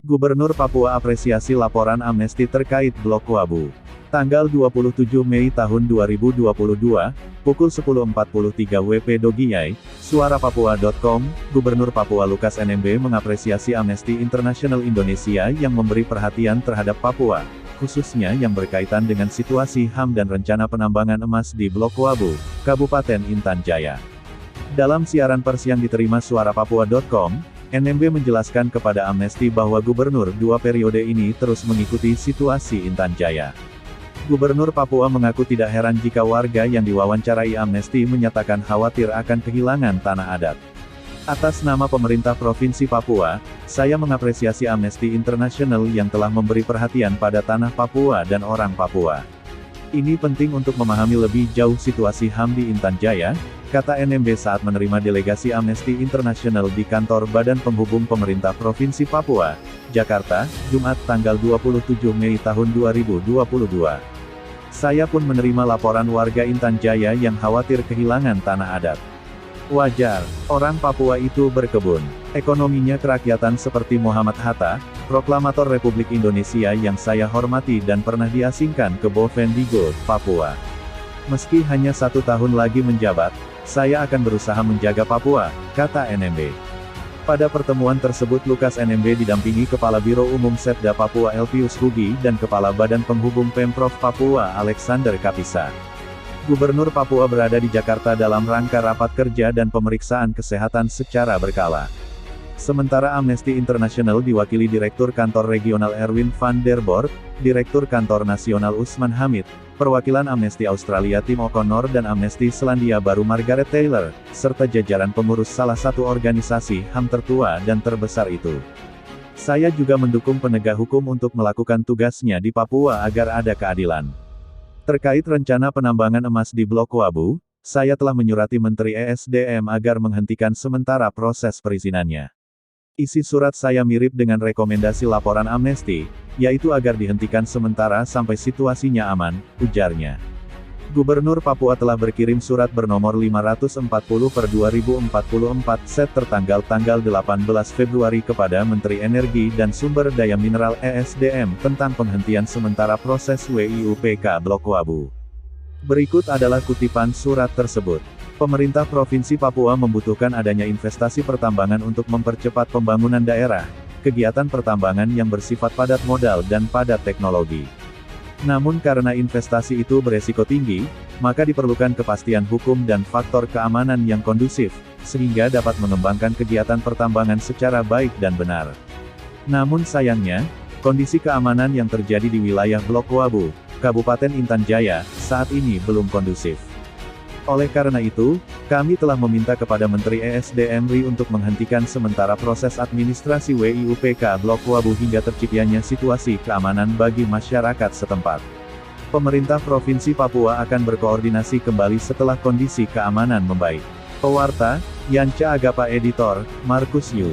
Gubernur Papua apresiasi laporan amnesti terkait Blok Wabu. Tanggal 27 Mei tahun 2022, pukul 10.43 WP Dogiyai, suarapapua.com, Gubernur Papua Lukas NMB mengapresiasi Amnesty International Indonesia yang memberi perhatian terhadap Papua, khususnya yang berkaitan dengan situasi HAM dan rencana penambangan emas di Blok Wabu, Kabupaten Intan Jaya. Dalam siaran pers yang diterima suarapapua.com, NMB menjelaskan kepada Amnesty bahwa Gubernur dua periode ini terus mengikuti situasi Intan Jaya. Gubernur Papua mengaku tidak heran jika warga yang diwawancarai Amnesty menyatakan khawatir akan kehilangan tanah adat. Atas nama pemerintah Provinsi Papua, saya mengapresiasi Amnesty International yang telah memberi perhatian pada tanah Papua dan orang Papua. Ini penting untuk memahami lebih jauh situasi HAM di Intan Jaya, kata NMB saat menerima delegasi Amnesty International di kantor Badan Penghubung Pemerintah Provinsi Papua, Jakarta, Jumat tanggal 27 Mei tahun 2022. Saya pun menerima laporan warga Intan Jaya yang khawatir kehilangan tanah adat. Wajar, orang Papua itu berkebun. Ekonominya kerakyatan seperti Muhammad Hatta, proklamator Republik Indonesia yang saya hormati dan pernah diasingkan ke Bovendigul, Papua. Meski hanya 1 tahun lagi menjabat, saya akan berusaha menjaga Papua, kata NMB. Pada pertemuan tersebut Lukas NMB didampingi Kepala Biro Umum Setda Papua Elpius Hugi dan Kepala Badan Penghubung Pemprov Papua Alexander Kapisa. Gubernur Papua berada di Jakarta dalam rangka rapat kerja dan pemeriksaan kesehatan secara berkala. Sementara Amnesty International diwakili Direktur Kantor Regional Erwin van der Borg, Direktur Kantor Nasional Usman Hamid, perwakilan Amnesty Australia Tim O'Connor dan Amnesty Selandia Baru Margaret Taylor, serta jajaran pengurus salah satu organisasi HAM tertua dan terbesar itu. Saya juga mendukung penegak hukum untuk melakukan tugasnya di Papua agar ada keadilan. Terkait rencana penambangan emas di Blok Wabu, saya telah menyurati Menteri ESDM agar menghentikan sementara proses perizinannya. Isi surat saya mirip dengan rekomendasi laporan Amnesty, yaitu agar dihentikan sementara sampai situasinya aman, ujarnya. Gubernur Papua telah berkirim surat bernomor 540/2044 set tertanggal tanggal 18 Februari kepada Menteri Energi dan Sumber Daya Mineral ESDM tentang penghentian sementara proses WIUPK Blok Wabu. Berikut adalah kutipan surat tersebut. Pemerintah Provinsi Papua membutuhkan adanya investasi pertambangan untuk mempercepat pembangunan daerah, kegiatan pertambangan yang bersifat padat modal dan padat teknologi. Namun karena investasi itu beresiko tinggi, maka diperlukan kepastian hukum dan faktor keamanan yang kondusif, sehingga dapat mengembangkan kegiatan pertambangan secara baik dan benar. Namun sayangnya, kondisi keamanan yang terjadi di wilayah Blok Wabu, Kabupaten Intan Jaya, saat ini belum kondusif. Oleh karena itu, kami telah meminta kepada Menteri ESDM RI untuk menghentikan sementara proses administrasi WIUPK Blok Wabu hingga terciptanya situasi keamanan bagi masyarakat setempat. Pemerintah Provinsi Papua akan berkoordinasi kembali setelah kondisi keamanan membaik. Pewarta, Yanca Agapa Editor, Markus Yu.